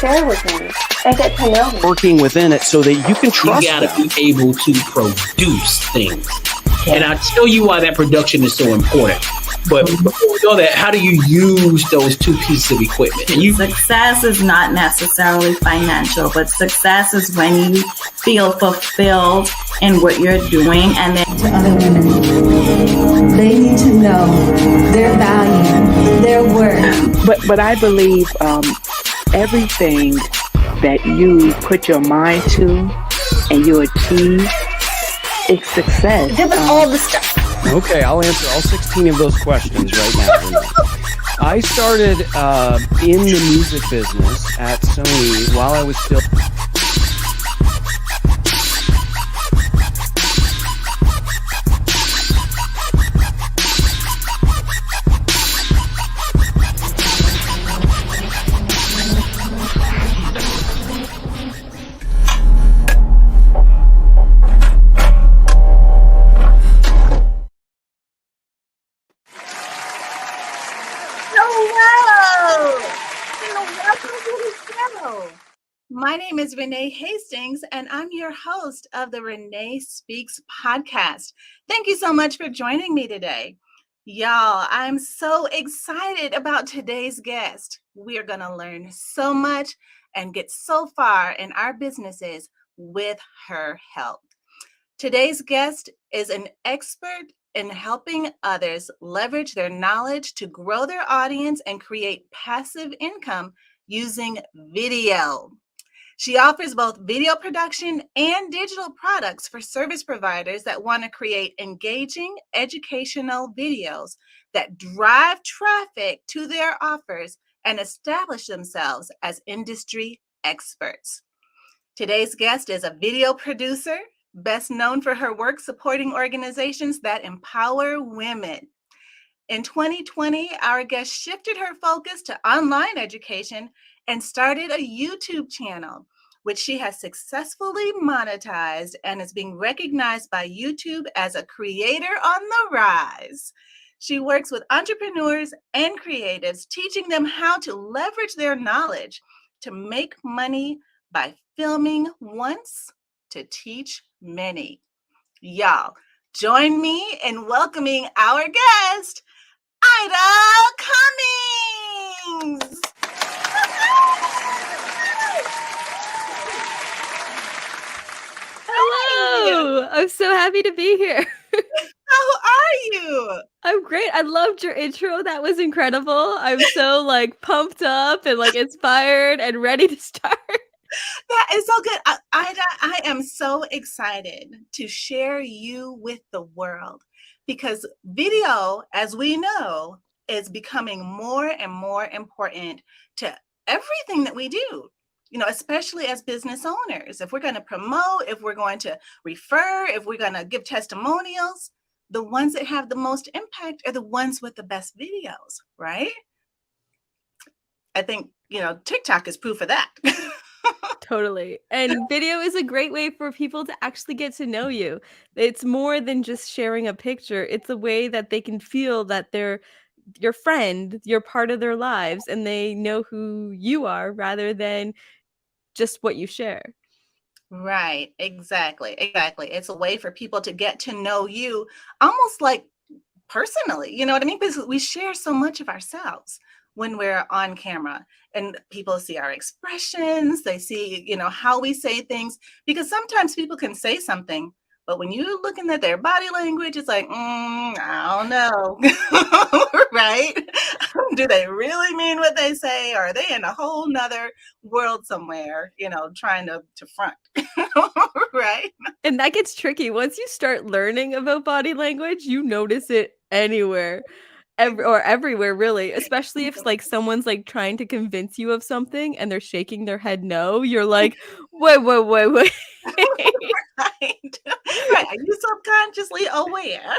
share with me and get to know me. Working within it so that you can trust You got to them. be able to produce things. And I'll tell you why that production is so important. But before we go there, how do you use those two pieces of equipment? And Success is not necessarily financial, but success is when you feel fulfilled in what you're doing. And then to other women, they need to know their value, their worth. But I believe everything that you put your mind to and you achieve, it's success. Give us all the stuff. Okay, I'll answer all 16 of those questions right now. I started in the music business at Sony while I was still... My name is Renee Hastings, and I'm your host of the Renee Speaks podcast. Thank you so much for joining me today. Y'all, I'm so excited about today's guest. We are going to learn so much and get so far in our businesses with her help. Today's guest is an expert in helping others leverage their knowledge to grow their audience and create passive income using video. She offers both video production and digital products for service providers that want to create engaging educational videos that drive traffic to their offers and establish themselves as industry experts. Today's guest is a video producer, best known for her work supporting organizations that empower women. In 2020, our guest shifted her focus to online education and started a YouTube channel, which she has successfully monetized and is being recognized by YouTube as a creator on the rise. She works with entrepreneurs and creatives, teaching them how to leverage their knowledge to make money by filming once to teach many. Y'all, join me in welcoming our guest, Ida Cummings. Hello! I'm so happy to be here. How are you? I'm great. I loved your intro. That was incredible. I'm so pumped up and inspired and ready to start. That is so good. Ida, I am so excited to share you with the world because video, as we know, is becoming more and more important to everything that we do. Especially as business owners, if we're going to promote, if we're going to refer, if we're going to give testimonials, the ones that have the most impact are the ones with the best videos, right? I think, TikTok is proof of that. Totally. And video is a great way for people to actually get to know you. It's more than just sharing a picture. It's a way that they can feel that they're your friend, you're part of their lives, and they know who you are rather than just what you share. Right. Exactly. It's a way for people to get to know you almost like personally, you know what I mean? Because we share so much of ourselves when we're on camera and people see our expressions, they see, how we say things, because sometimes people can say something, but when you're looking at their body language, it's like, I don't know, right? Do they really mean what they say? Or are they in a whole nother world somewhere, trying to front, right? And that gets tricky. Once you start learning about body language, you notice it anywhere. Or everywhere, really, especially if someone's trying to convince you of something and they're shaking their head no, you're like, wait. Right. Are you subconsciously aware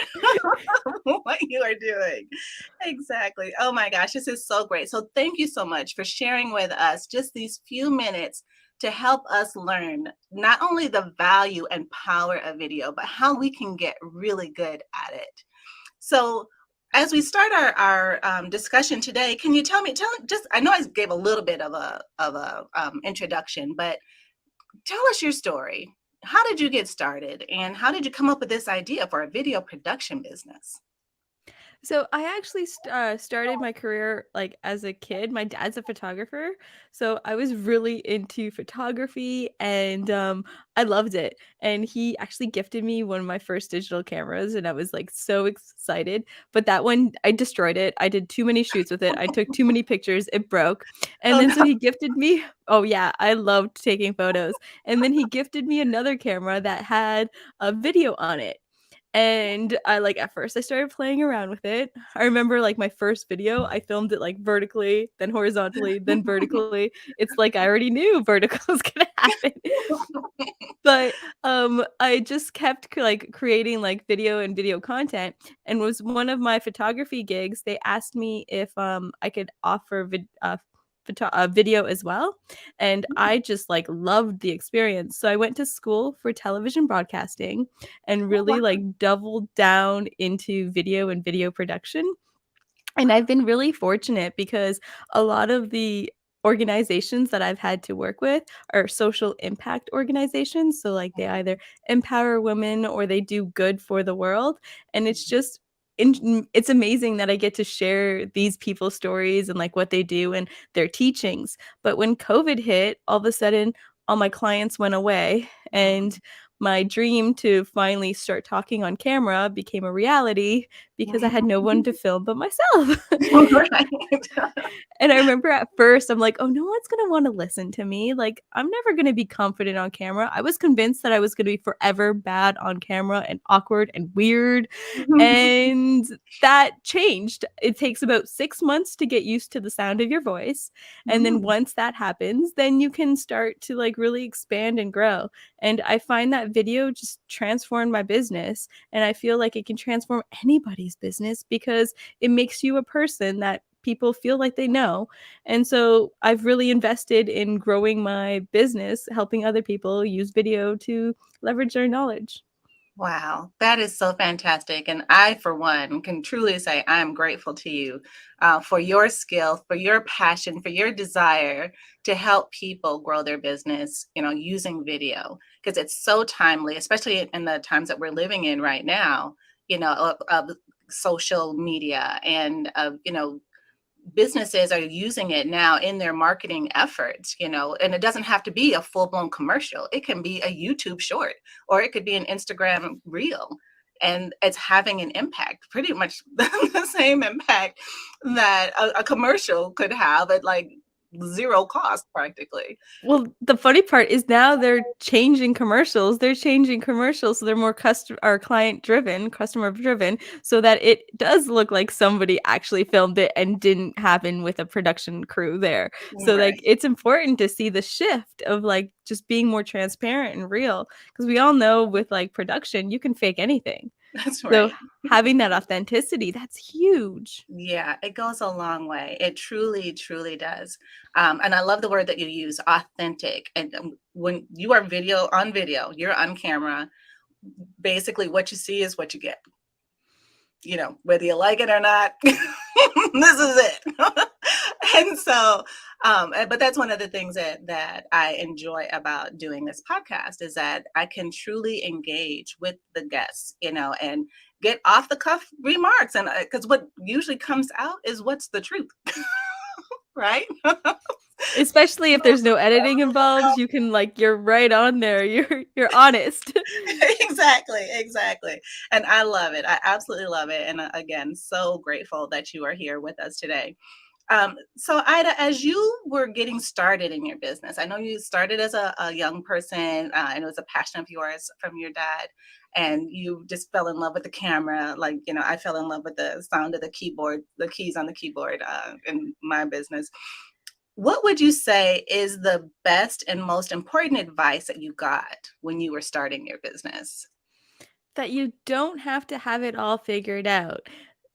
of what you are doing? Exactly. Oh my gosh, this is so great. So thank you so much for sharing with us just these few minutes to help us learn not only the value and power of video, but how we can get really good at it. So as we start our discussion today, can you tell just, I know I gave a little bit of a introduction, but tell us your story. How did you get started, and how did you come up with this idea for a video production business? So I actually started my career like as a kid. My dad's a photographer, so I was really into photography, and I loved it. And he actually gifted me one of my first digital cameras, and I was like so excited. But that one, I destroyed it. I did too many shoots with it. I took too many pictures. It broke, and Oh then so no. he gifted me. Oh yeah, I loved taking photos. And then he gifted me another camera that had a video on it. And I like at first I started playing around with it. I remember like my first video, I filmed it like vertically, then horizontally, then vertically. It's like I already knew vertical was gonna happen. But I just kept like creating like video and video content, and was one of my photography gigs. They asked me if I could offer video as well, and I just like loved the experience. So I went to school for television broadcasting and Oh, really wow. like doubled down into video and video production. And I've been really fortunate because a lot of the organizations that I've had to work with are social impact organizations. So, like, they either empower women or they do good for the world. And it's just, it's amazing that I get to share these people's stories and like what they do and their teachings. But when COVID hit, all of a sudden, all my clients went away. And my dream to finally start talking on camera became a reality because I had no one to film but myself. Right. And I remember at first, I'm like, "Oh, no one's gonna wanna listen to me, like, I'm never gonna be confident on camera." I was convinced that I was gonna be forever bad on camera and awkward and weird, and that changed. It takes about 6 months to get used to the sound of your voice, and then Mm. once that happens, then you can start to, like, really expand and grow, and I find that video just transformed my business, and I feel like it can transform anybody's business because it makes you a person that people feel like they know. And so I've really invested in growing my business, helping other people use video to leverage their knowledge. Wow, that is so fantastic. And I, for one, can truly say I'm grateful to you for your skill, for your passion, for your desire to help people grow their business, using video, because it's so timely, especially in the times that we're living in right now, of social media and, businesses are using it now in their marketing efforts, and it doesn't have to be a full blown commercial. It can be a YouTube short, or it could be an Instagram reel. And it's having an impact, pretty much the same impact that a commercial could have at like zero cost, practically. Well, the funny part is now they're changing commercials. They're changing commercials so they're more customer or client driven, customer driven, so that it does look like somebody actually filmed it and didn't happen with a production crew there. So like Right. it's important to see the shift of like just being more transparent and real because we all know with like production you can fake anything. That's So right. having that authenticity, that's huge. Yeah, it goes a long way. It truly, truly does. And I love the word that you use, authentic. And when you are on video, you're on camera, basically what you see is what you get, whether you like it or not. This is it. And so, but that's one of the things that I enjoy about doing this podcast is that I can truly engage with the guests, and get off the cuff remarks. And because what usually comes out is what's the truth, right? Especially if there's no editing involved, you can like you're right on there. You're honest. Exactly, exactly. And I love it. I absolutely love it. And again, so grateful that you are here with us today. So Ida, as you were getting started in your business, I know you started as a young person, and it was a passion of yours from your dad, and you just fell in love with the camera. Like, I fell in love with the sound of the keyboard, the keys on the keyboard, in my business. What would you say is the best and most important advice that you got when you were starting your business? That you don't have to have it all figured out.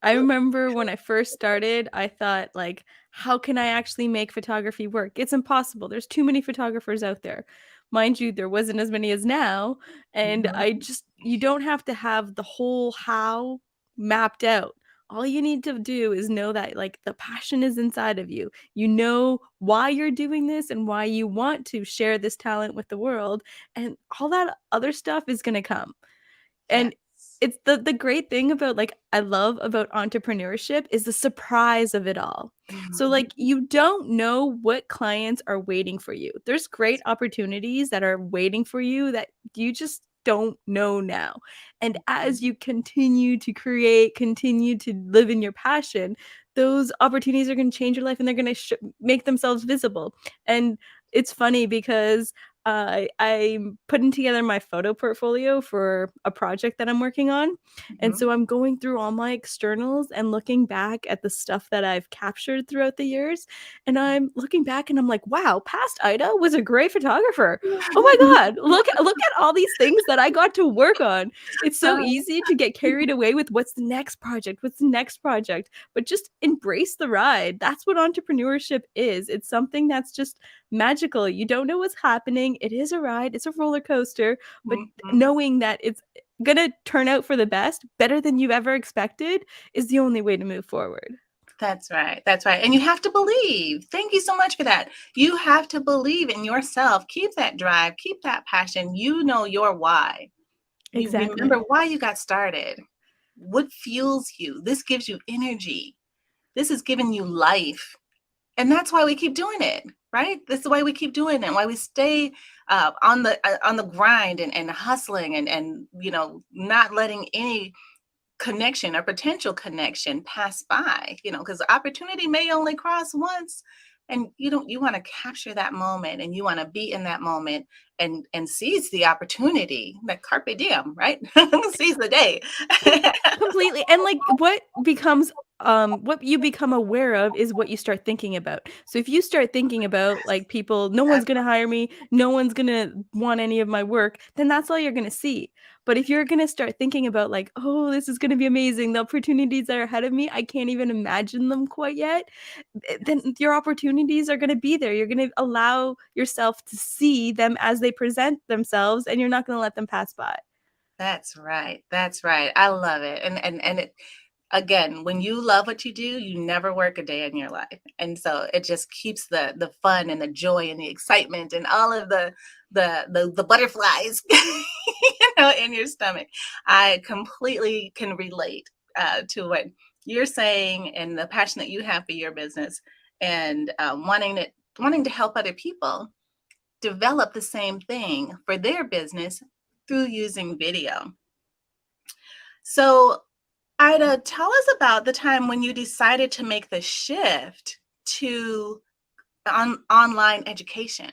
I remember when I first started, I thought like, how can I actually make photography work? It's impossible. There's too many photographers out there. Mind you, there wasn't as many as now, and Mhm. I just you don't have to have the whole how mapped out. all you need to do is know that like the passion is inside of you. You know why you're doing this and why you want to share this talent with the world, and all that other stuff is going to come. And Yes. it's the great thing about like I love about entrepreneurship is the surprise of it all. So Mhm. like you don't know what clients are waiting for you. There's great opportunities that are waiting for you that you just don't know now. And as you continue to create, continue to live in your passion, those opportunities are going to change your life and they're going to make themselves visible. And it's funny because I'm putting together my photo portfolio for a project that I'm working on. And Mhm. so I'm going through all my externals and looking back at the stuff that I've captured throughout the years. And I'm looking back and I'm like, wow, past Ida was a great photographer. Oh my God, look at all these things that I got to work on. It's so easy to get carried away with what's the next project, what's the next project, but just embrace the ride. That's what entrepreneurship is. It's something that's just magical. You don't know what's happening. It is a ride, it's a roller coaster, but Mhm. knowing that it's gonna turn out for the best, better than you've ever expected, is the only way to move forward. That's right. That's right. And you have to believe. Thank you so much for that. You have to believe in yourself. Keep that drive, keep that passion. You know your why. You remember Exactly. why you got started. What fuels you? This gives you energy. This is giving you life. And that's why we keep doing it, right? This is why we keep doing it. Why we stay on the grind and hustling and not letting any connection or potential connection pass by, because opportunity may only cross once. And you want to capture that moment, and you want to be in that moment and seize the opportunity, like carpe diem, right? Seize the day. Completely. And like what you become aware of is what you start thinking about. So if you start thinking about like people, no one's That's going to hire me, no one's going to want any of my work, then that's all you're going to see. But if you're going to start thinking about like, oh, this is going to be amazing, the opportunities that are ahead of me, I can't even imagine them quite yet, then your opportunities are going to be there. You're going to allow yourself to see them as they present themselves, and you're not going to let them pass by. That's right. That's right. I love it. And it, again, when you love what you do, you never work a day in your life. And so it just keeps the fun and the joy and the excitement and all of the butterflies in your stomach. I completely can relate to what you're saying and the passion that you have for your business, and wanting to help other people develop the same thing for their business through using video. So, Ida, tell us about the time when you decided to make the shift to online education.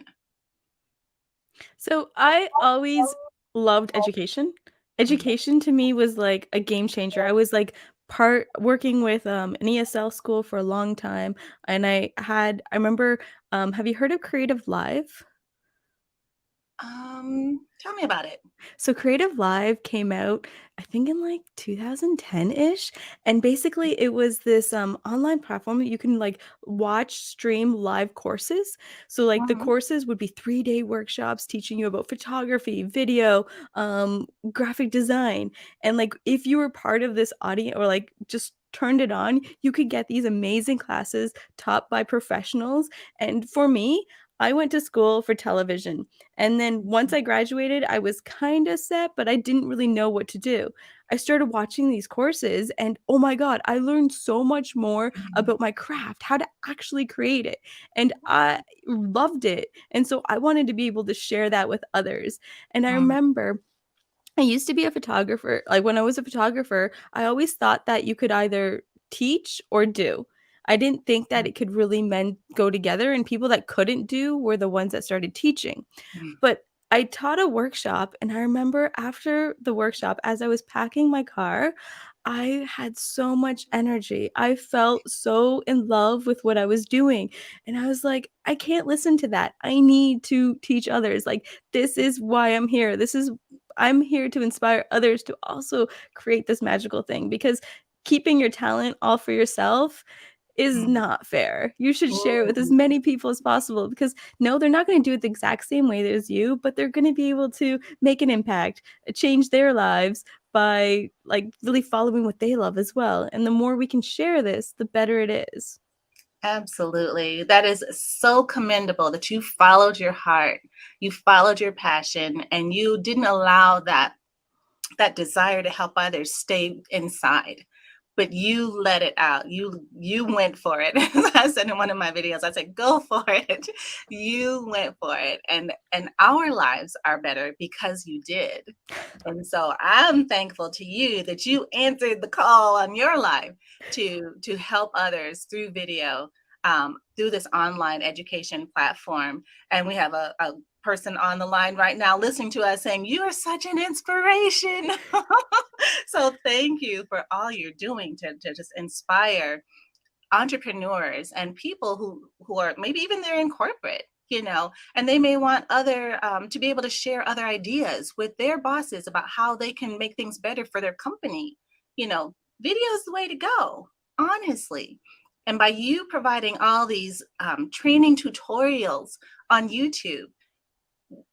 So I always loved education. Mhm. Education to me was like a game changer. I was like part working with an ESL school for a long time, and I remember, have you heard of Creative Live? Tell me about it. So Creative Live came out, I think in like 2010-ish, and basically it was this online platform that you can like watch stream live courses. So like the Mhm. courses would be 3-day workshops teaching you about photography, video, graphic design, and like if you were part of this audience or like just turned it on, you could get these amazing classes taught by professionals. And for me, I went to school for television, and then once I graduated, I was kind of set, but I didn't really know what to do. I started watching these courses, and oh my God, I learned so much more Mhm. about my craft, how to actually create it. And I loved it. And so I wanted to be able to share that with others. And I Mhm. remember I used to be a photographer. Like when I was a photographer, I always thought that you could either teach or do. I didn't think that it could really men go together, and people that couldn't do were the ones that started teaching. Mhm. But I taught a workshop, and I remember after the workshop, as I was packing my car, I had so much energy. I felt so in love with what I was doing. And I was like, I can't listen to that. I need to teach others. Like, this is why I'm here. I'm here to inspire others to also create this magical thing, because keeping your talent all for yourself is Mhm. not fair. You should share it with as Mhm. many people as possible, because no, they're not going to do it the exact same way as you, but they're going to be able to make an impact, change their lives by like really following what they love as well. And the more we can share this, the better it is. Absolutely. That is so commendable that you followed your heart, you followed your passion, and you didn't allow that desire to help others stay inside, but you let it out. You went for it. As I said in one of my videos, I said, go for it. You went for it. And our lives are better because you did. And so I'm thankful to you that you answered the call on your life to help others through video, through this online education platform. And we have a person on the line right now listening to us saying, you are such an inspiration. So thank you for all you're doing to just inspire entrepreneurs and people who are maybe even they're in corporate, and they may want other to be able to share other ideas with their bosses about how they can make things better for their company. Video is the way to go, honestly. And by you providing all these training tutorials on YouTube,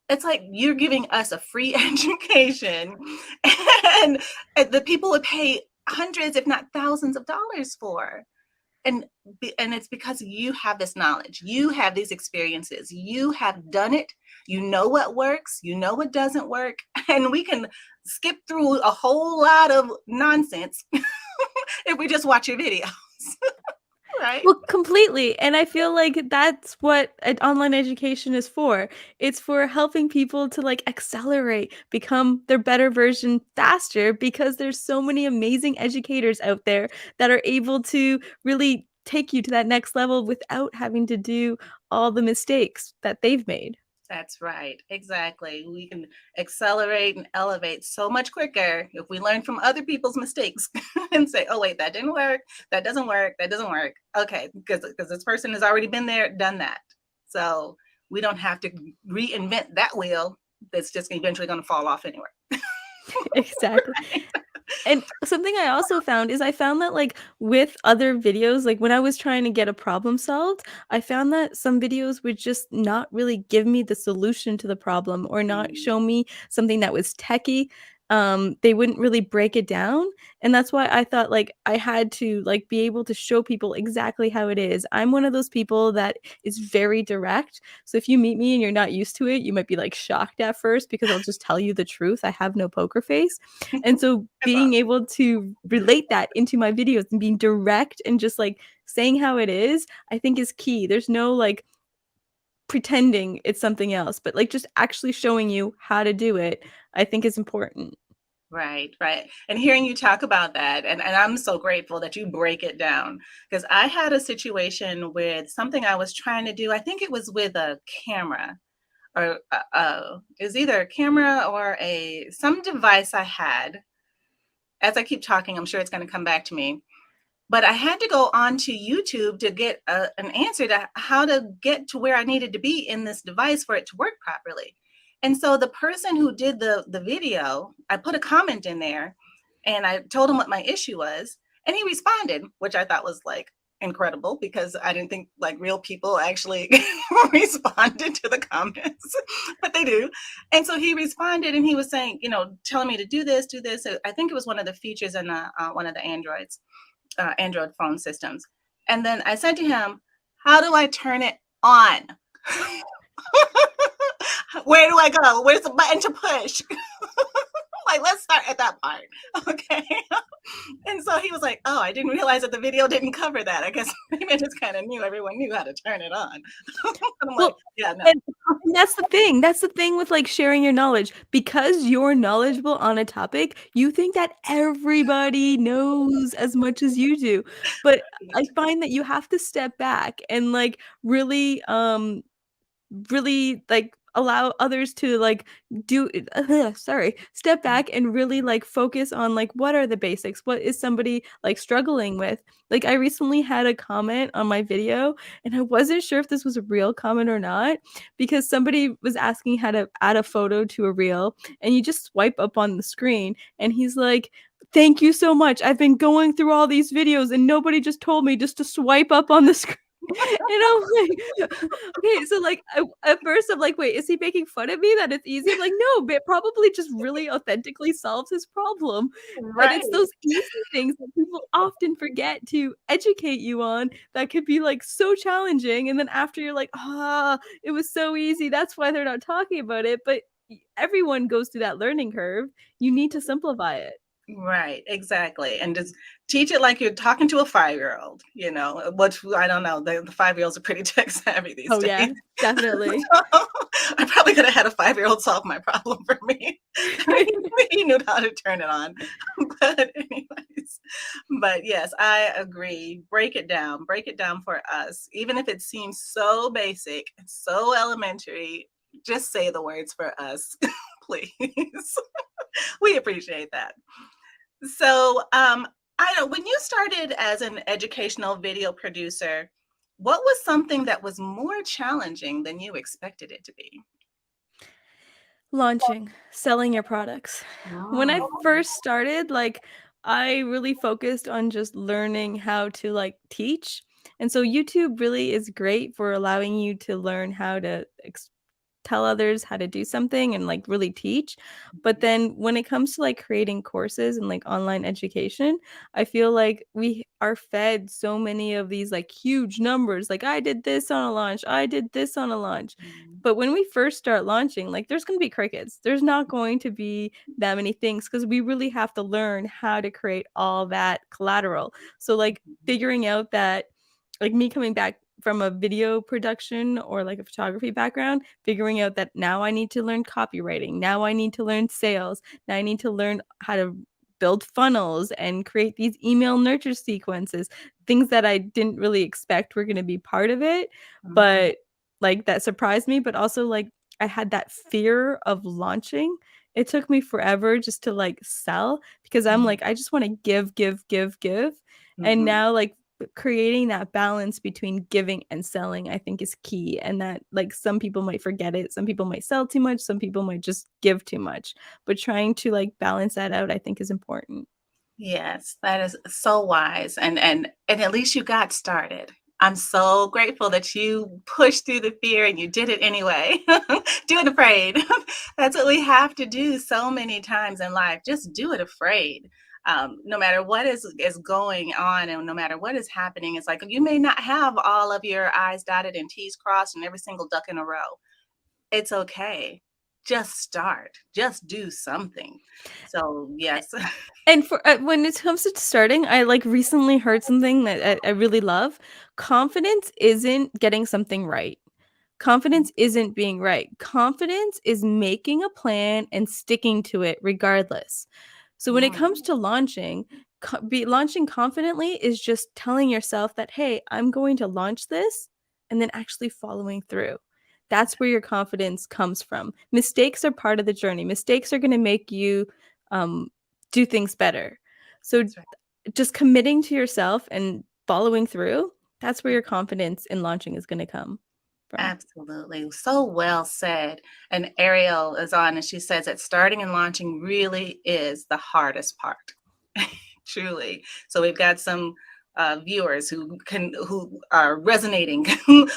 it's like you're giving us a free education, and the people would pay hundreds, if not thousands of dollars for. And it's because you have this knowledge, you have these experiences, you have done it, you know what works, you know what doesn't work, and we can skip through a whole lot of nonsense if we just watch your videos. Right? Well, completely. And I feel like that's what online education is for. It's for helping people to like accelerate, become their better version faster, because there's so many amazing educators out there that are able to really take you to that next level without having to do all the mistakes that they've made. That's right. Exactly. We can accelerate and elevate so much quicker if we learn from other people's mistakes and say, oh, wait, that didn't work. That doesn't work. That doesn't work. Okay. Because this person has already been there, done that. So we don't have to reinvent that wheel that's just eventually going to fall off anyway. Exactly. And something I also found is I found that like with other videos, like when I was trying to get a problem solved, I found that some videos would just not really give me the solution to the problem or not show me something that was techie. They wouldn't really break it down. And that's why I thought like I had to like be able to show people exactly how it is. I'm one of those people that is very direct. So if you meet me and you're not used to it, you might be like shocked at first because I'll just tell you the truth. I have no poker face. And so being able to relate that into my videos and being direct and just like saying how it is, I think is key. There's no like pretending it's something else, but like just actually showing you how to do it, I think is important. Right, right. And hearing you talk about that, and I'm so grateful that you break it down, because I had a situation with something I was trying to do. I think it was with a camera, or it was either a camera or some device I had. As I keep talking, I'm sure it's going to come back to me. But I had to go onto YouTube to get an answer to how to get to where I needed to be in this device for it to work properly. And so the person who did the video, I put a comment in there and I told him what my issue was. And he responded, which I thought was like incredible, because I didn't think like real people actually responded to the comments, but they do. And so he responded and he was saying, telling me to do this, do this. I think it was one of the features in one of the Android phone systems. And then I said to him, how do I turn it on? Where do I go? Where's the button to push? Like, let's start at that part. Okay. And so he was like, oh, I didn't realize that the video didn't cover that. I guess maybe I just kind of knew everyone knew how to turn it on. I'm like, yeah, no. And that's the thing. That's the thing with like sharing your knowledge. Because you're knowledgeable on a topic, you think that everybody knows as much as you do. But I find that you have to step back and like really like allow others to like do step back and really like focus on like what are the basics, what is somebody like struggling with. Like I recently had a comment on my video and I wasn't sure if this was a real comment or not, because somebody was asking how to add a photo to a reel and you just swipe up on the screen and he's like, thank you so much, I've been going through all these videos and nobody just told me just to swipe up on the screen. And I'm like, okay, so like at first I'm like, wait, is he making fun of me that it's easy? I'm like, no, but it probably just really authentically solves his problem. But Right. it's those easy things that people often forget to educate you on that could be like so challenging. And then after you're like, ah, it was so easy. That's why they're not talking about it. But everyone goes through that learning curve. You need to simplify it. Right, exactly. And just teach it like you're talking to a 5-year-old, which I don't know. The 5-year-olds are pretty tech savvy these Oh days. yeah, definitely. I probably could have had a 5-year-old solve my problem for me. He knew how to turn it on. But anyways, but yes, I agree. Break it down for us. Even if it seems so basic, so elementary, just say the words for us, please. We appreciate that. So, I know when you started as an educational video producer, what was something that was more challenging than you expected it to be? Launching, selling your products. When I Oh, first started, like, I really focused on just learning how to, like, teach, and so YouTube really is great for allowing you to learn how to tell others how to do something and like really teach. But then when it comes to like creating courses and like online education, I feel like we are fed so many of these like huge numbers. Like I did this on a launch, I did this on a launch. But when we first start launching, like there's going to be crickets. There's not going to be that many things because we really have to learn how to create all that collateral. So like figuring out that like me coming back from a video production or like a photography background, figuring out that now I need to learn copywriting. Now I need to learn sales. Now I need to learn how to build funnels and create these email nurture sequences, things that I didn't really expect were going to be part of it, mhm, but like that surprised me. But also, like, I had that fear of launching. It took me forever just to like sell because I'm mhm, like, I just want to give, give, give, give. And mhm. now, like, creating that balance between giving and selling, I think is key. And that, like, some people might forget it. Some people might sell too much. Some people might just give too much. But trying to like balance that out, I think is important. Yes, that is so wise. And at least you got started. I'm so grateful that you pushed through the fear and you did it anyway. Do it afraid. That's what we have to do so many times in life. Just do it afraid. No matter what is going on and no matter what is happening, it's like you may not have all of your I's dotted and T's crossed and every single duck in a row. It's okay. Just start. Just do something. So yes. And for when it comes to starting, I like recently heard something that I really love. Confidence isn't getting something right. Confidence isn't being right. Confidence is making a plan and sticking to it regardless. So when it comes to launching, launching confidently is just telling yourself that, hey, I'm going to launch this and then actually following through. That's where your confidence comes from. Mistakes are part of the journey. Mistakes are going to make you um, do things better. So That's right. just committing to yourself and following through, that's where your confidence in launching is going to come from. Absolutely. So well said. And Ariel is on and she says that starting and launching really is the hardest part. Truly. So we've got some viewers who are resonating.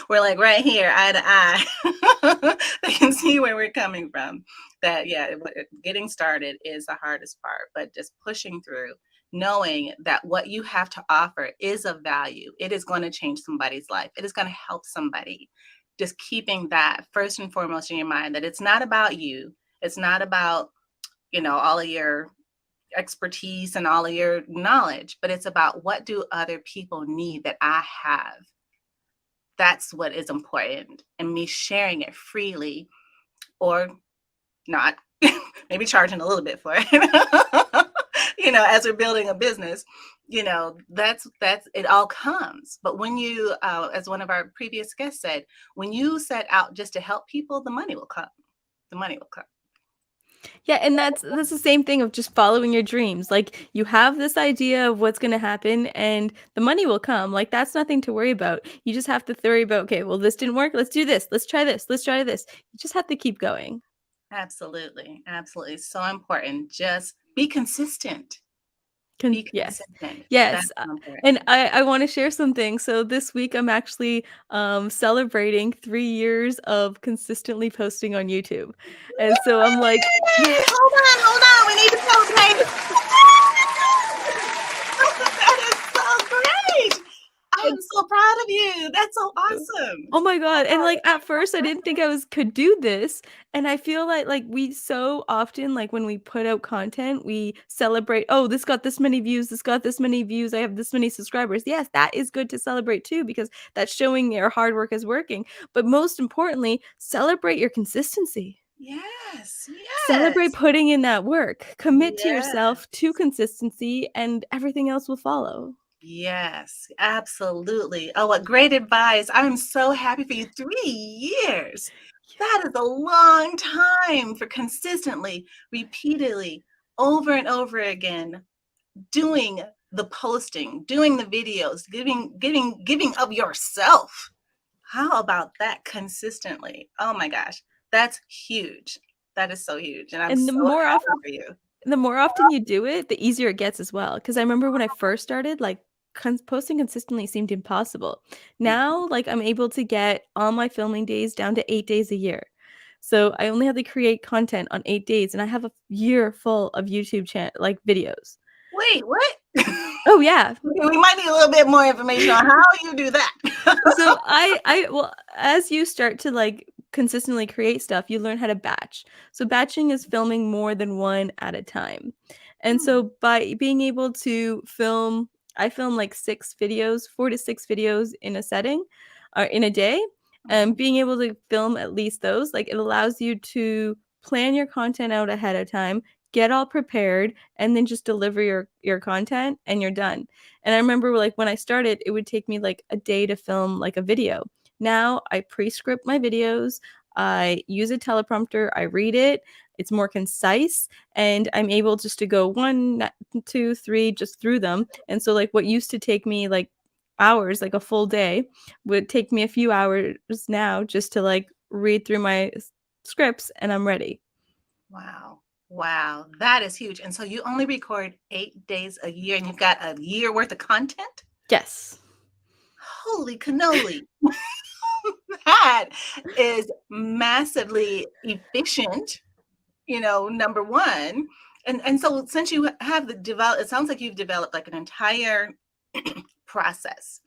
We're like right here, eye to eye. They can see where we're coming from. That yeah, getting started is the hardest part, but just pushing through, knowing that what you have to offer is of value. It is going to change somebody's life. It is going to help somebody. Just keeping that first and foremost in your mind that it's not about you. It's not about, all of your expertise and all of your knowledge, but it's about what do other people need that I have. That's what is important. And me sharing it freely or not, maybe charging a little bit for it. As we're building a business, that's it all comes. But when you, as one of our previous guests said, when you set out just to help people, the money will come. The money will come. Yeah, and that's the same thing of just following your dreams. Like you have this idea of what's going to happen and the money will come. Like that's nothing to worry about. You just have to worry about, okay, well this didn't work. Let's do this. Let's try this. Let's try this. You just have to keep going. Absolutely. Absolutely. So important. Just be consistent. Be Yes. consistent. That's Yes, so and important. I wanna share something. So this week, I'm actually, celebrating 3 years of consistently posting on YouTube, and so I'm like, Yay! "Yeah." Hold on, we need to celebrate. That is so great. I am so proud of you. That's so awesome. Oh my god, and, Oh, like, at first, I didn't think I was could do this, and I feel like, we so often, like, when we put out content, we celebrate, "Oh, this got this many views, this got this many views, I have this many subscribers." Yes, that is good to celebrate too because that's showing your hard work is working, but most importantly, celebrate your consistency. yes, Celebrate yes, putting in that work. Commit to yes. yourself to consistency, and everything else will follow. Yes, absolutely. Oh, what great advice. I'm so happy for you. 3 years. That is a long time for consistently, repeatedly, over and over again, doing the posting, doing the videos, giving of yourself. How about that consistently? Oh my gosh, that's huge. That is so huge. And I'm And so happy for you. the more often you do it, the easier it gets as well. Because I remember when I first started, like, posting consistently seemed impossible. Now, like, I'm able to get all my filming days down to 8 days a year. So, I only have to create content on 8 days, and I have a year full of YouTube like, videos. Wait, what? Oh, yeah. Okay, we might need a little bit more information on how you do that. So well, as you start to, like, consistently create stuff, you learn how to batch. So batching is filming more than one at a time. And Hmm, so by being able to film, I film like 6 videos, 4 to 6 videos in a setting, or in a day, and mhm. being able to film at least those, like, it allows you to plan your content out ahead of time, get all prepared, and then just deliver your content, and you're done. And I remember, like, when I started, it would take me, like, a day to film, like, a video. Now, I pre-script my videos, I use a teleprompter, I read it, it's more concise, and I'm able just to go 1, 2, 3, just through them, and so, like, what used to take me, like, hours, like a full day, would take me a few hours now just to, like, read through my scripts, and I'm ready. Wow. Wow. That is huge. And so you only record 8 days a year and you've got a year worth of content? Yes. Holy cannoli. That is massively efficient, number one. And so since you have it sounds like you've developed like an entire process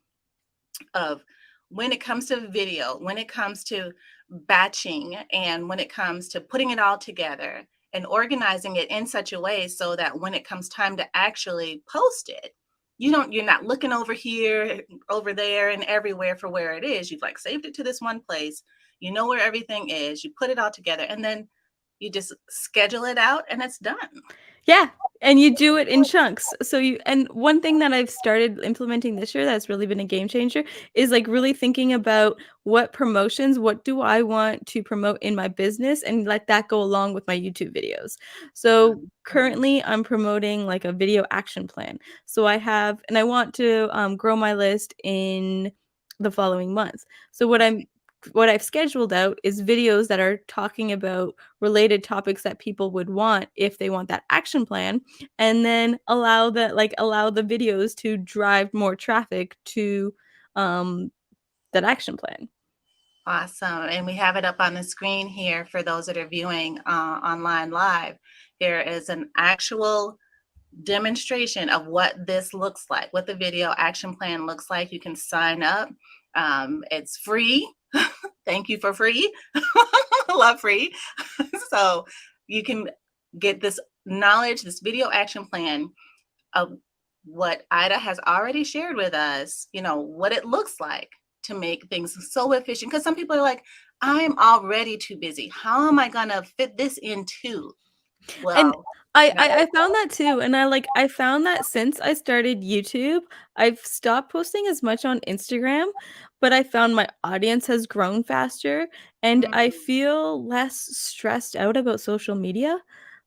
of when it comes to video, when it comes to batching, and when it comes to putting it all together and organizing it in such a way so that when it comes time to actually post it, you're not looking over here, over there, and everywhere for where it is. You've like saved it to this one place. You know where everything is. You put it all together, and then you just schedule it out, and it's done. Yeah, and you do it in chunks. So you and one thing that I've started implementing this year that's really been a game changer is, like, really thinking about what do I want to promote in my business and let that go along with my YouTube videos. So Mhm. currently I'm promoting, like, a video action plan. So I want to grow my list in the following month. So what I've scheduled out is videos that are talking about related topics that people would want if they want that action plan, and then allow the videos to drive more traffic to um that action plan. Awesome. And we have it up on the screen here for those that are viewing online live. There is an actual demonstration of what this looks like, what the video action plan looks like. You can sign up. It's free. Thank you for free. Love free. So you can get this knowledge, this video action plan of what Ida has already shared with us, what it looks like to make things so efficient. Because some people are like, I'm already too busy. How am I going to fit this into? And Well, I you know, I I found that too, and I found that since I started YouTube, I've stopped posting as much on Instagram, but I found my audience has grown faster, and I mm, feel less stressed out about social media.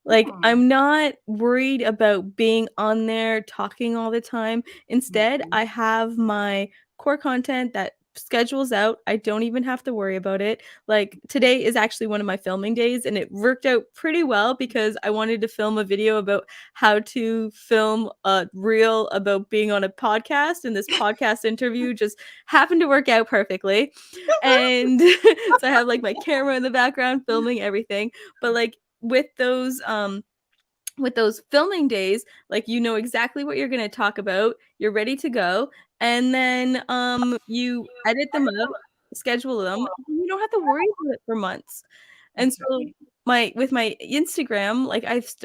Like, mm, I'm not worried about being on there talking all the time. Instead, mhm, I have my core content that schedules out. I don't even have to worry about it. Like today is actually one of my filming days and it worked out pretty well because I wanted to film a video about how to film a reel about being on a podcast, and this podcast interview just happened to work out perfectly. And so I have like my camera in the background filming everything. But like with those filming days, like you know exactly what you're going to talk about, you're ready to go, and then you edit them up, schedule them, and you don't have to worry about it for months. And That's so right. my Instagram, like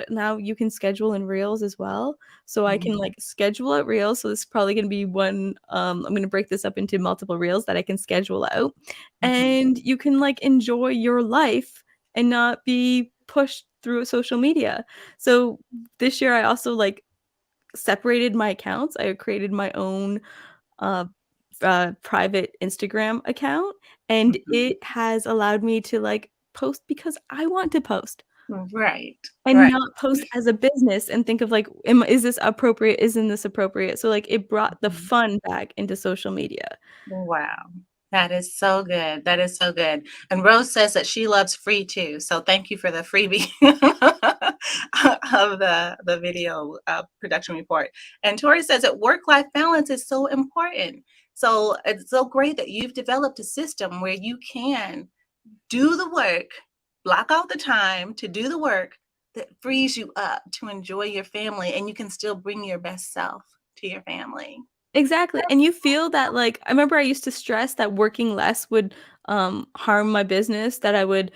now you can schedule in Reels as well. So I can like schedule out Reels. So this is probably going to be one I'm going to break this up into multiple Reels that I can schedule out. And you can like enjoy your life and not be pushed through social media. So this year I also like separated my accounts. I created my own uh, private Instagram account, and it has allowed me to like post because I want to post Right. and Right. not post as a business and think of like, is this appropriate? Isn't this appropriate? So like it brought the fun back into social media. Wow. That is so good. That is so good. And Rose says that she loves free too. So thank you for the freebie of the video production report. And Tori says that work-life balance is so important. So it's so great that you've developed a system where you can do the work, block out the time to do the work that frees you up to enjoy your family, and you can still bring your best self to your family. Exactly, and you feel that, like I remember I used to stress that working less would, harm my business, that I would,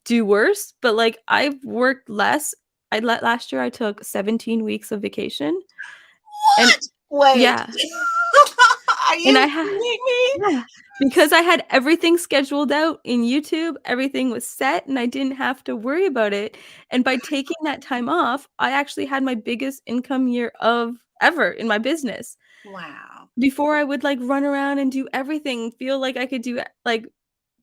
do worse, but, like, I've worked less. I let last year I took 17 weeks of vacation, and What? Wait. yeah, Are and you I had kidding me? yeah, because I had everything scheduled out in YouTube, everything was set, and I didn't have to worry about it, and by taking that time off, I actually had my biggest income year of ever in my business. Wow. Before I would, like, run around and do everything, feel like I could do, like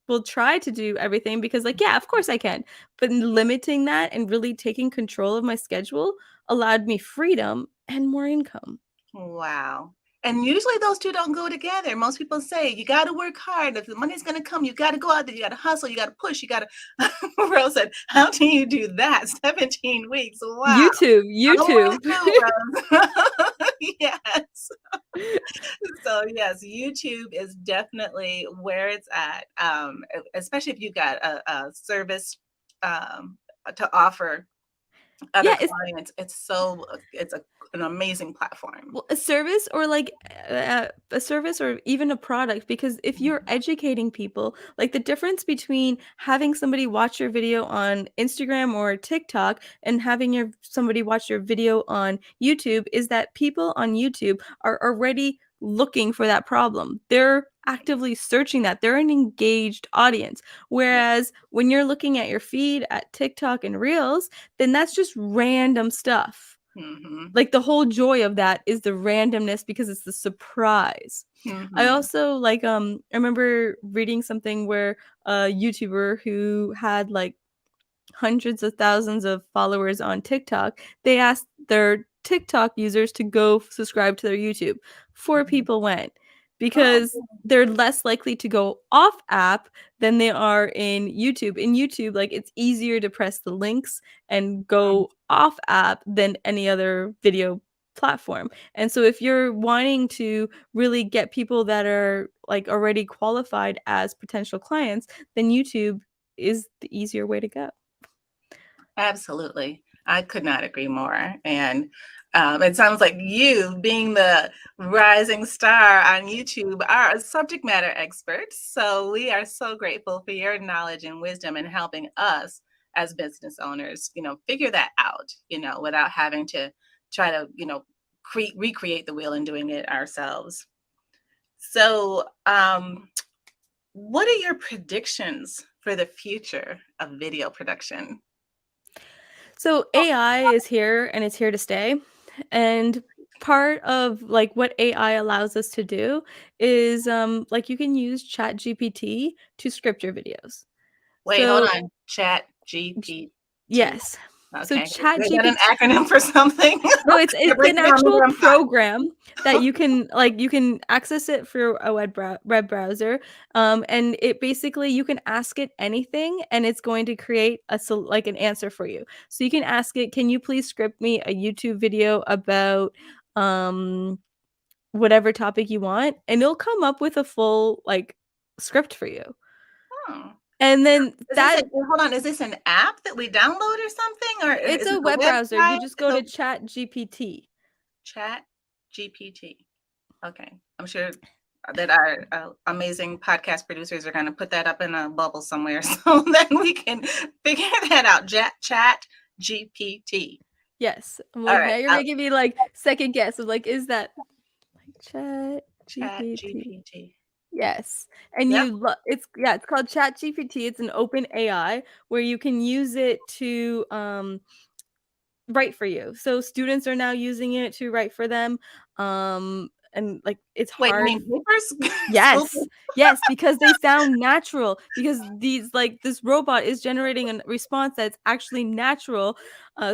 well, try to do everything because, like, yeah, of course I can, but limiting that and really taking control of my schedule allowed me freedom and more income. Wow. And usually those two don't go together. Most people say you got to work hard. If the money's going to come, you got to go out there. You got to hustle. You got to push. You got to. Rose said, "How do you do that? 17 weeks. Wow. YouTube, I want YouTube. to do, Rose." Yes. So yes, YouTube is definitely where it's at. Especially if you've got a service to offer other Yeah, it's clients. It's an amazing platform. well, a service or like a service or even a product, because if you're educating people, like the difference between having somebody watch your video on Instagram or TikTok and having somebody watch your video on YouTube is that people on YouTube are already looking for that problem. They're actively searching that. They're an engaged audience. Whereas when you're looking at your feed at TikTok and Reels, then that's just random stuff. Mm-hmm. Like, the whole joy of that is the randomness because it's the surprise. I Mm-hmm. also, like, I remember reading something where a YouTuber who had, like, hundreds of thousands of followers on TikTok, they asked their TikTok users to go subscribe to their YouTube. 4 people went Oh, because they're less likely to go off app than they are in YouTube. In YouTube, like it's easier to press the links and go off app than any other video platform. And so if you're wanting to really get people that are like already qualified as potential clients, then YouTube is the easier way to go. absolutely. I could not agree more. And it sounds like you, being the rising star on YouTube, are a subject matter expert. So we are so grateful for your knowledge and wisdom in helping us as business owners, figure that out, without having to try to, recreate the wheel and doing it ourselves. So, what are your predictions for the future of video production? So AI is here and it's here to stay. And part of like what AI allows us to do is like you can use Chat GPT to script your videos. Wait, hold So on. Chat j- GPT. yes. So Okay. Is Chat that an GPT. acronym for something? No, it's Break an it down, maybe actual I'm not. program that you can access it through a web browser, and it basically you can ask it anything, and it's going to create like an answer for you. So you can ask it, "Can you please script me a YouTube video about um whatever topic you want?" And it'll come up with a full like script for you. Hmm. And then Is this that hold on, is this an app that we download or something? Or it's is it a a web browser. You website? just It's go a to Chat GPT. chat GPT. Okay. I'm sure that our amazing podcast producers are going to put that up in a bubble somewhere so that we can figure that out. Chat GPT. Yes. I'm All like, right. now you're making me like second guess of like, is that like Chat Chat GPT? GPT. Yes. And Yep. it's called Chat GPT. It's an open AI where you can use it to write for you. So students are now using it to write for them. And like it's Wait, you hard. mean papers? School Yes. Yes, because they sound natural. Because this robot is generating a response that's actually natural.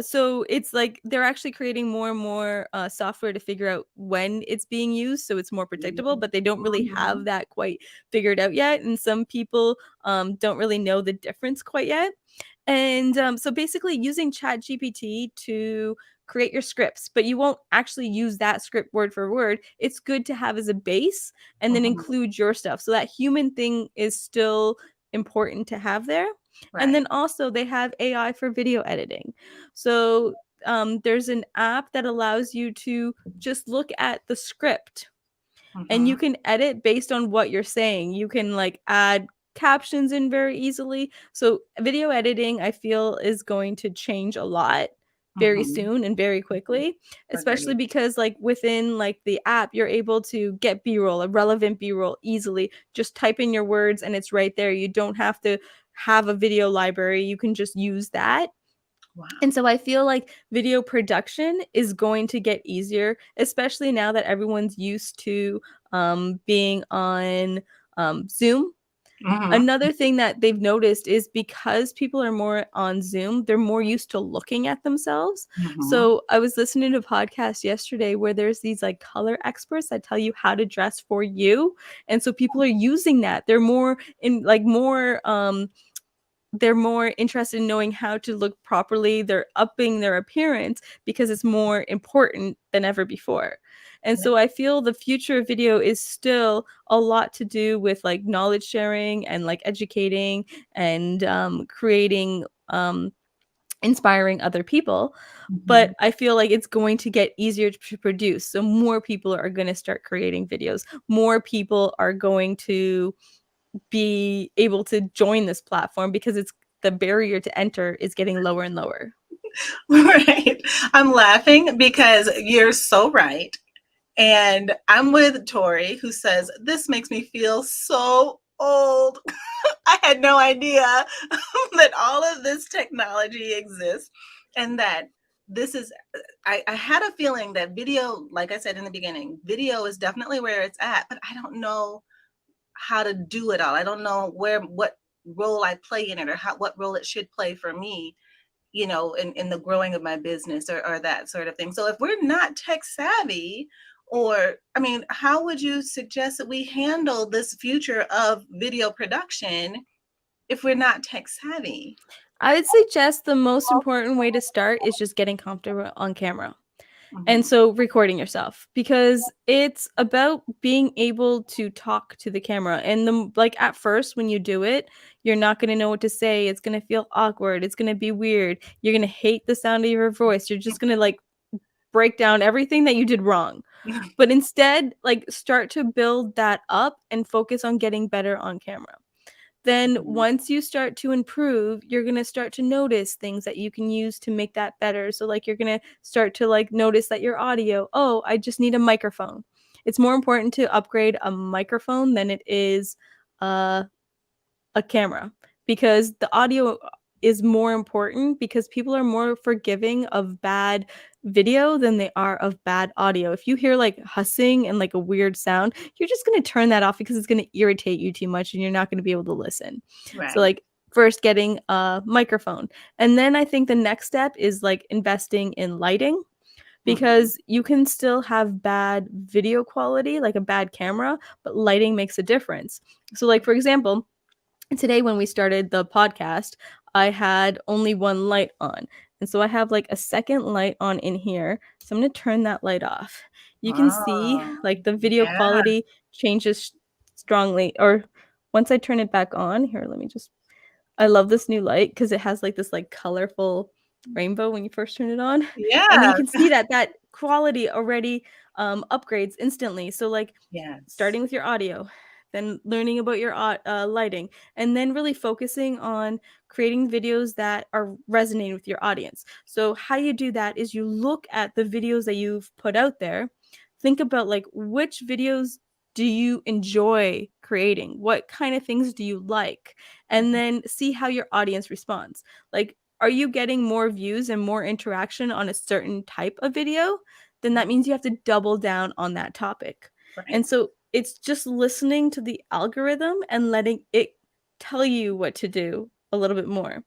So it's like they're actually creating more and more software to figure out when it's being used, so it's more predictable. But they don't really have that quite figured out yet, and some people don't really know the difference quite yet. And so basically, using Chat GPT to create your scripts, but you won't actually use that script word for word. It's good to have as a base and then Mhm. include your stuff. So that human thing is still important to have there. And Right. then also they have AI for video editing. So there's an app that allows you to just look at the script and you Mhm. can edit based on what you're saying. You can like add captions in very easily. So video editing, I feel, is going to change a lot very Mhm. soon and very quickly, especially Agreed. because like within like the app you're able to get b-roll, a relevant b-roll easily. Just type in your words and it's right there. You don't have to have a video library. You can just use that. Wow. And so I feel like video production is going to get easier, especially now that everyone's used to being on Zoom. Mhm. Another thing that they've noticed is because people are more on Zoom, they're more used to looking at themselves. Mhm. So I was listening to a podcast yesterday where there's these like color experts that tell you how to dress for you. And so people are using that. They're more interested in knowing how to look properly. They're upping their appearance because it's more important than ever before. And Yep. so I feel the future of video is still a lot to do with like knowledge sharing and like educating and creating, inspiring other people. But Mhm. I feel like it's going to get easier to produce. So more people are going to start creating videos. More people are going to be able to join this platform because it's the barrier to enter is getting lower and lower. Right. I'm laughing because you're so right. And I'm with Tori, who says, this makes me feel so old. I had no idea that all of this technology exists and that this is, I had a feeling that video, like I said in the beginning, video is definitely where it's at, but I don't know how to do it all. I don't know what role I play in it or what role it should play for me, in the growing of my business or that sort of thing. So if we're not tech savvy, or I mean, how would you suggest that we handle this future of video production if we're not tech savvy? I would suggest the most important way to start is just getting comfortable on camera. And Mhm. so recording yourself because it's about being able to talk to the camera. And like at first when you do it, you're not going to know what to say. It's going to feel awkward. It's going to be weird. You're going to hate the sound of your voice. You're just going to like break down everything that you did wrong. But instead, like start to build that up and focus on getting better on camera. Then Mhm. once you start to improve, you're going to start to notice things that you can use to make that better. So like you're going to start to like notice that your audio, oh, I just need a microphone. It's more important to upgrade a microphone than it is uh a camera because the audio is more important because people are more forgiving of bad video than they are of bad audio. If you hear like hussing and like a weird sound, you're just going to turn that off because it's going to irritate you too much and you're not going to be able to listen. So Right. like first getting a microphone. And then I think the next step is like investing in lighting, because you can still have bad video quality, like a bad camera, but lighting makes a difference. So like, for example, today when we started the podcast, I had only one light on. And so I have like a second light on in here. So I'm going to turn that light off. You can see Oh, like the video yeah. quality changes strongly. Or once I turn it back on, here, let me just, I love this new light because it has like this like colorful rainbow when you first turn it on. And then you Yeah. can see that quality already upgrades instantly. So like Yes. starting with your audio, then learning about your lighting, and then really focusing on creating videos that are resonating with your audience. So how you do that is you look at the videos that you've put out there, think about like which videos do you enjoy creating? What kind of things do you like? And then see how your audience responds. Like, are you getting more views and more interaction on a certain type of video? Then that means you have to double down on that topic. Right. And so it's just listening to the algorithm and letting it tell you what to do a little bit more.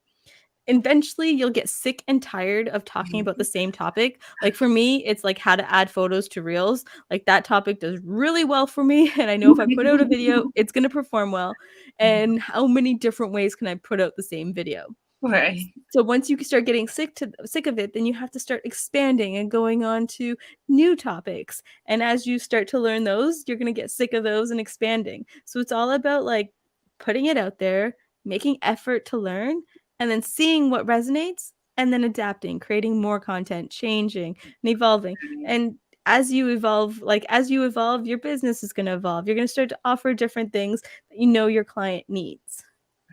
Eventually, you'll get sick and tired of talking about the same topic. Like for me, it's like how to add photos to Reels. Like that topic does really well for me. And I know if I put out a video, it's going to perform well. And how many different ways can I put out the same video? Right. So once you start getting sick of it, then you have to start expanding and going on to new topics. And as you start to learn those, you're going to get sick of those and expanding. So it's all about like putting it out there, making effort to learn, and then seeing what resonates, and then adapting, creating more content, changing and evolving. And as you evolve, your business is going to evolve. You're going to start to offer different things that you know your client needs.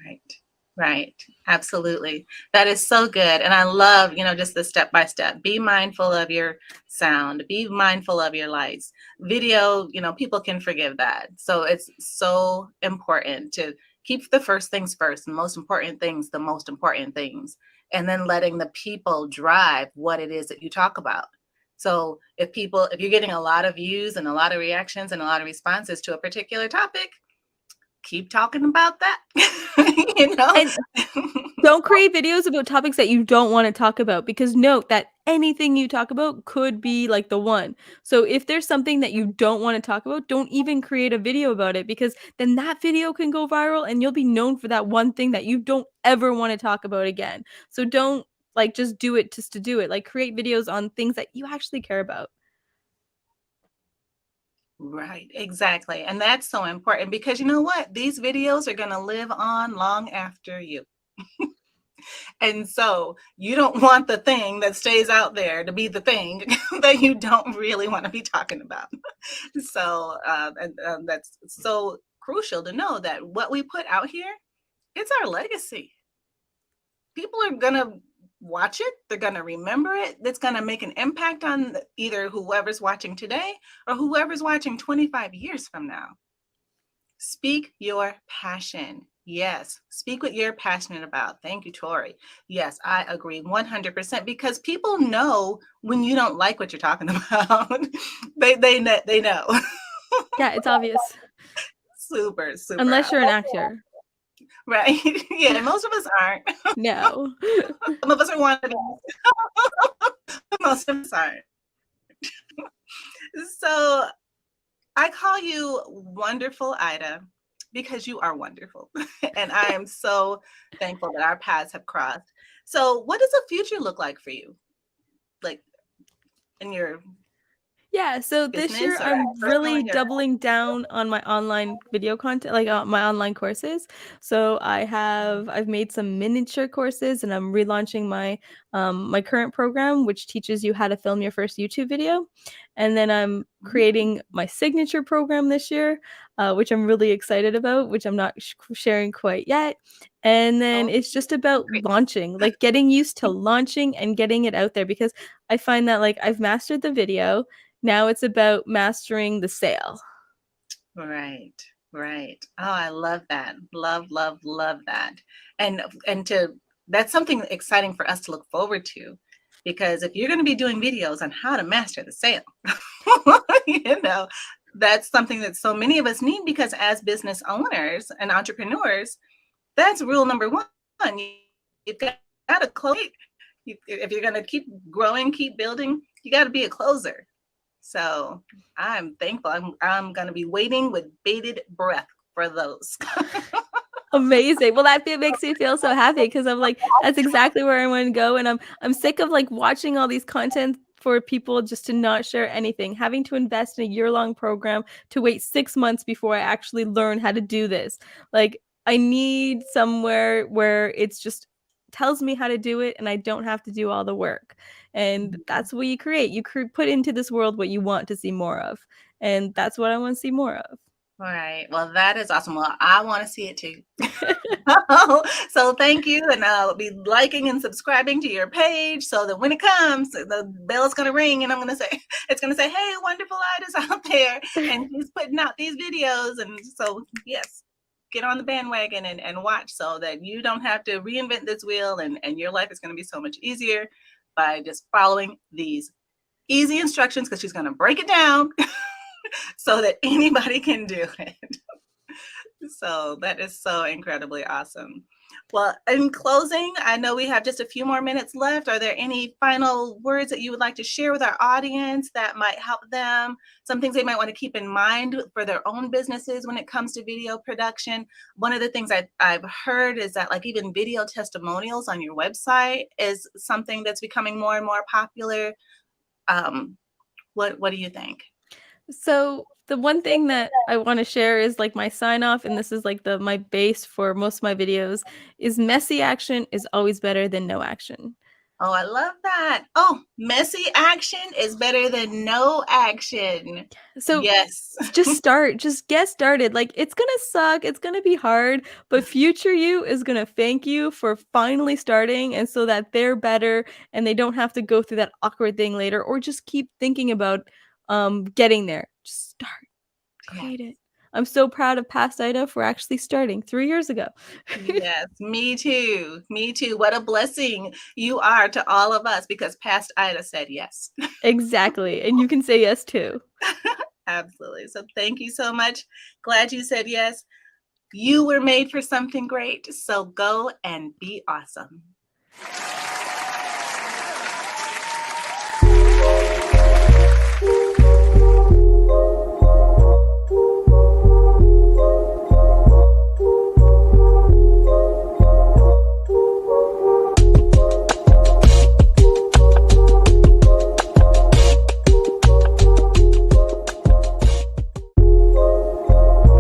Right. Right. Absolutely. That is so good. And I love, just the step by step. Be mindful of your sound, be mindful of your lights. Video, people can forgive that. So it's so important to keep the first things first, and most important things, the most important things, and then letting the people drive what it is that you talk about. So if you're getting a lot of views and a lot of reactions and a lot of responses to a particular topic, keep talking about that. And don't create videos about topics that you don't want to talk about, because note that anything you talk about could be like the one. So if there's something that you don't want to talk about, don't even create a video about it, because then that video can go viral and you'll be known for that one thing that you don't ever want to talk about again. So don't like just do it just to do it. Like create videos on things that you actually care about. Right, exactly. And that's so important, because you know what? These videos are going to live on long after you. And so you don't want the thing that stays out there to be the thing that you don't really want to be talking about. So that's so crucial to know that what we put out here, it's our legacy. People are going to watch it. They're going to remember it. It's going to make an impact on either whoever's watching today or whoever's watching 25 years from now. Speak your passion. Yes, speak what you're passionate about. Thank you, Tori. Yes, I agree 100%, because people know when you don't like what you're talking about. they know. Yeah, it's obvious. Super. Unless you're an actor. Right. Yeah, most of us aren't. No. Some of us are one of them. Most of us aren't. So I call you Wonderful Ida, because you are wonderful. And I am so thankful that our paths have crossed. So what does the future look like for you? Like in your Yeah, so this year business or I'm really personally or- doubling down on my online video content, like my online courses. So I've made some miniature courses, and I'm relaunching my current program, which teaches you how to film your first YouTube video. And then I'm creating my signature program this year, which I'm really excited about, which I'm not sharing quite yet. And then it's just about Great. launching, like getting used to launching and getting it out there, because I find that like I've mastered the video. Now it's about mastering the sale. Right. Oh, I love that. Love that. And that's something exciting for us to look forward to, because if you're going to be doing videos on how to master the sale, that's something that so many of us need, because as business owners and entrepreneurs, that's rule number one. You've got to close. If you're going to keep growing, keep building, you got to be a closer. So I'm thankful. I'm going to be waiting with bated breath for those. Amazing. Well, that makes me feel so happy because I'm like, that's exactly where I want to go. And I'm sick of like watching all these content for people just to not share anything, having to invest in a year-long program to wait 6 months before I actually learn how to do this. Like, I need somewhere where it's just tells me how to do it and I don't have to do all the work. And that's what you create. You put into this world what you want to see more of. And that's what I want to see more of. All right. Well, that is awesome. Well, I want to see it too. So thank you. And I'll be liking and subscribing to your page so that when it comes, the bell's going to ring and it's going to say, hey, wonderful Ida's out there. And she's putting out these videos. And so, yes, get on the bandwagon and watch so that you don't have to reinvent this wheel and your life is going to be so much easier by just following these easy instructions because she's going to break it down so that anybody can do it. So that is so incredibly awesome. Well, in closing, I know we have just a few more minutes left. Are there any final words that you would like to share with our audience that might help them? Some things they might want to keep in mind for their own businesses when it comes to video production. One of the things I've heard is that like even video testimonials on your website is something that's becoming more and more popular. What do you think? So the one thing that I want to share is like my sign off, and this is like my base for most of my videos, is messy action is always better than no action. Oh, I love that. Oh, messy action is better than no action. So yes. just get started. Like it's gonna suck, it's gonna be hard, but future you is gonna thank you for finally starting, and so that they're better and they don't have to go through that awkward thing later, or just keep thinking about getting there. Just start. Create it. I'm so proud of Past Ida for actually starting 3 years ago. Yes, me too. Me too. What a blessing you are to all of us because Past Ida said yes. Exactly. And you can say yes too. Absolutely. So thank you so much. Glad you said yes. You were made for something great. So go and be awesome.